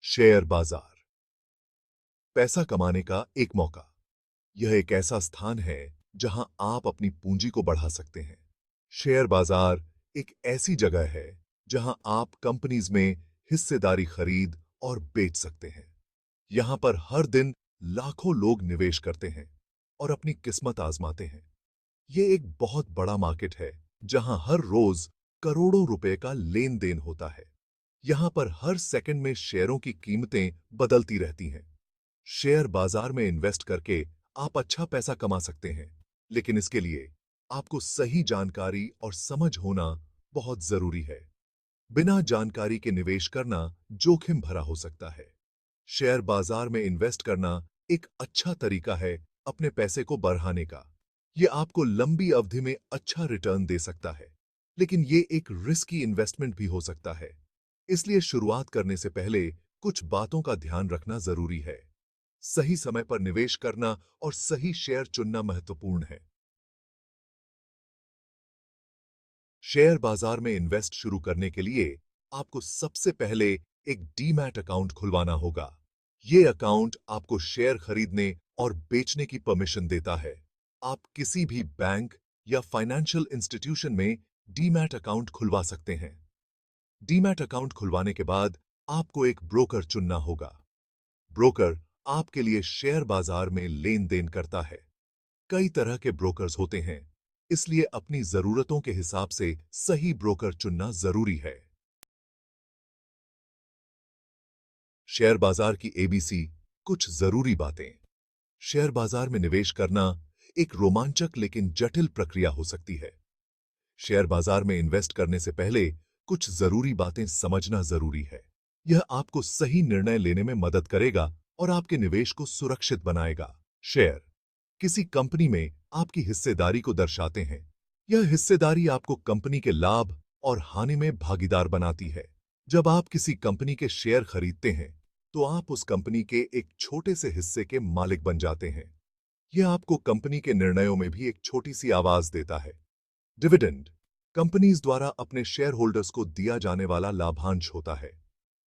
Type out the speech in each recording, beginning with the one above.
Share बाजार पैसा कमाने का एक मौका। यह एक ऐसा स्थान है जहां आप अपनी पूंजी को बढ़ा सकते हैं। शेयर बाजार एक ऐसी जगह है जहां आप कंपनीज में हिस्सेदारी खरीद और बेच सकते हैं। यहां पर हर दिन लाखों लोग निवेश करते हैं और अपनी किस्मत आजमाते हैं। यह एक बहुत बड़ा मार्केट है जहां हर रोज करोड़ों रुपए का लेन देन होता है। यहां पर हर सेकंड में शेयरों की कीमतें बदलती रहती हैं। शेयर बाजार में इन्वेस्ट करके आप अच्छा पैसा कमा सकते हैं, लेकिन इसके लिए आपको सही जानकारी और समझ होना बहुत जरूरी है। बिना जानकारी के निवेश करना जोखिम भरा हो सकता है। शेयर बाजार में इन्वेस्ट करना एक अच्छा तरीका है अपने पैसे को बढ़ाने का। यह आपको लंबी अवधि में अच्छा रिटर्न दे सकता है, लेकिन यह एक रिस्की इन्वेस्टमेंट भी हो सकता है। इसलिए शुरुआत करने से पहले कुछ बातों का ध्यान रखना जरूरी है। सही समय पर निवेश करना और सही शेयर चुनना महत्वपूर्ण है। शेयर बाजार में इन्वेस्ट शुरू करने के लिए आपको सबसे पहले एक डीमैट अकाउंट खुलवाना होगा। यह अकाउंट आपको शेयर खरीदने और बेचने की परमिशन देता है। आप किसी भी बैंक या फाइनेंशियल इंस्टीट्यूशन में डीमैट अकाउंट खुलवा सकते हैं। डीमैट अकाउंट खुलवाने के बाद आपको एक ब्रोकर चुनना होगा। ब्रोकर आपके लिए शेयर बाजार में लेन देन करता है। कई तरह के ब्रोकर्स होते हैं, इसलिए अपनी जरूरतों के हिसाब से सही ब्रोकर चुनना जरूरी है। शेयर बाजार की एबीसी, कुछ जरूरी बातें। शेयर बाजार में निवेश करना एक रोमांचक लेकिन जटिल प्रक्रिया हो सकती है। शेयर बाजार में इन्वेस्ट करने से पहले कुछ जरूरी बातें समझना जरूरी है। यह आपको सही निर्णय लेने में मदद करेगा और आपके निवेश को सुरक्षित बनाएगा। शेयर किसी कंपनी में आपकी हिस्सेदारी को दर्शाते हैं। यह हिस्सेदारी आपको कंपनी के लाभ और हानि में भागीदार बनाती है। जब आप किसी कंपनी के शेयर खरीदते हैं, तो आप उस कंपनी के एक छोटे से हिस्से के मालिक बन जाते हैं। यह आपको कंपनी के निर्णयों में भी एक छोटी सी आवाज देता है। डिविडेंड कंपनीज द्वारा अपने शेयर होल्डर्स को दिया जाने वाला लाभांश होता है।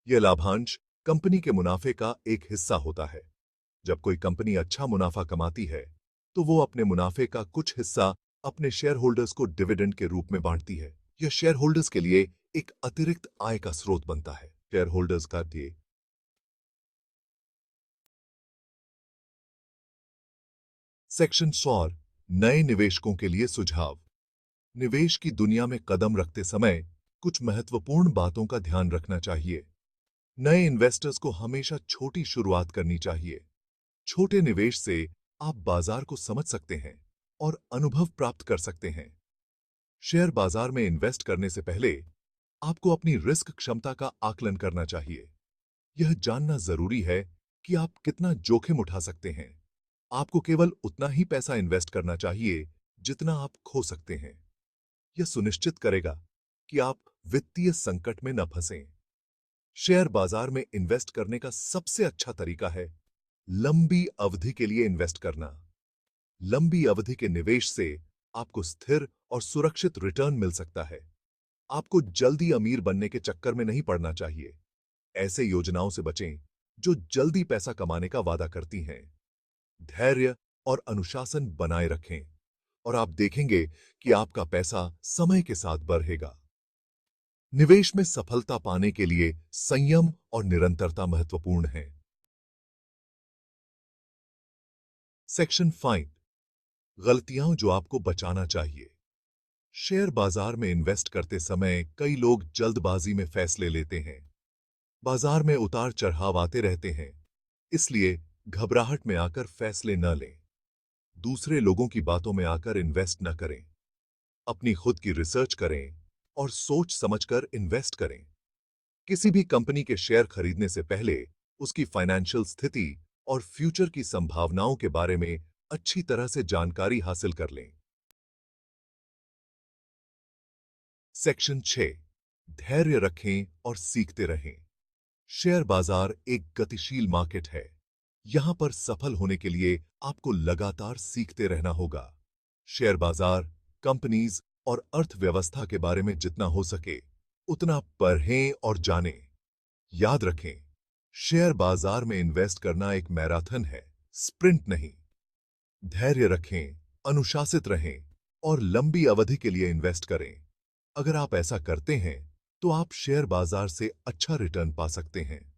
यह लाभांश कंपनी के मुनाफे का एक हिस्सा होता है। जब कोई कंपनी अच्छा मुनाफा कमाती है, तो वो अपने मुनाफे का कुछ हिस्सा अपने शेयर होल्डर्स को डिविडेंड के रूप में बांटती है। यह शेयर होल्डर्स के लिए एक अतिरिक्त आय का स्रोत बनता है। शेयर होल्डर्स का डे। सेक्शन 100 नए निवेशकों के लिए सुझाव। निवेश की दुनिया में कदम रखते समय कुछ महत्वपूर्ण बातों का ध्यान रखना चाहिए। नए इन्वेस्टर्स को हमेशा छोटी शुरुआत करनी चाहिए। छोटे निवेश से आप बाजार को समझ सकते हैं और अनुभव प्राप्त कर सकते हैं। शेयर बाजार में इन्वेस्ट करने से पहले आपको अपनी रिस्क क्षमता का आकलन करना चाहिए। यह जानना जरूरी है कि आप कितना जोखिम उठा सकते हैं। आपको केवल उतना ही पैसा इन्वेस्ट करना चाहिए जितना आप खो सकते हैं। यह सुनिश्चित करेगा कि आप वित्तीय संकट में न फंसें। शेयर बाजार में इन्वेस्ट करने का सबसे अच्छा तरीका है लंबी अवधि के लिए इन्वेस्ट करना। लंबी अवधि के निवेश से आपको स्थिर और सुरक्षित रिटर्न मिल सकता है। आपको जल्दी अमीर बनने के चक्कर में नहीं पड़ना चाहिए। ऐसे योजनाओं से बचें जो जल्दी पैसा कमाने का वादा करती हैं। धैर्य और अनुशासन बनाए रखें और आप देखेंगे कि आपका पैसा समय के साथ बढ़ेगा। निवेश में सफलता पाने के लिए संयम और निरंतरता महत्वपूर्ण है। सेक्शन 5 गलतियां जो आपको बचाना चाहिए। शेयर बाजार में इन्वेस्ट करते समय कई लोग जल्दबाजी में फैसले लेते हैं। बाजार में उतार चढ़ाव आते रहते हैं, इसलिए घबराहट में आकर फैसले न लें। दूसरे लोगों की बातों में आकर इन्वेस्ट न करें। अपनी खुद की रिसर्च करें और सोच समझकर इन्वेस्ट करें। किसी भी कंपनी के शेयर खरीदने से पहले उसकी फाइनेंशियल स्थिति और फ्यूचर की संभावनाओं के बारे में अच्छी तरह से जानकारी हासिल कर लें। सेक्शन 6 धैर्य रखें और सीखते रहें। शेयर बाजार एक गतिशील मार्केट है। यहां पर सफल होने के लिए आपको लगातार सीखते रहना होगा। शेयर बाजार, कंपनीज और अर्थव्यवस्था के बारे में जितना हो सके उतना पढ़ें और जानें। याद रखें, शेयर बाजार में इन्वेस्ट करना एक मैराथन है, स्प्रिंट नहीं। धैर्य रखें, अनुशासित रहें और लंबी अवधि के लिए इन्वेस्ट करें। अगर आप ऐसा करते हैं, तो आप शेयर बाजार से अच्छा रिटर्न पा सकते हैं।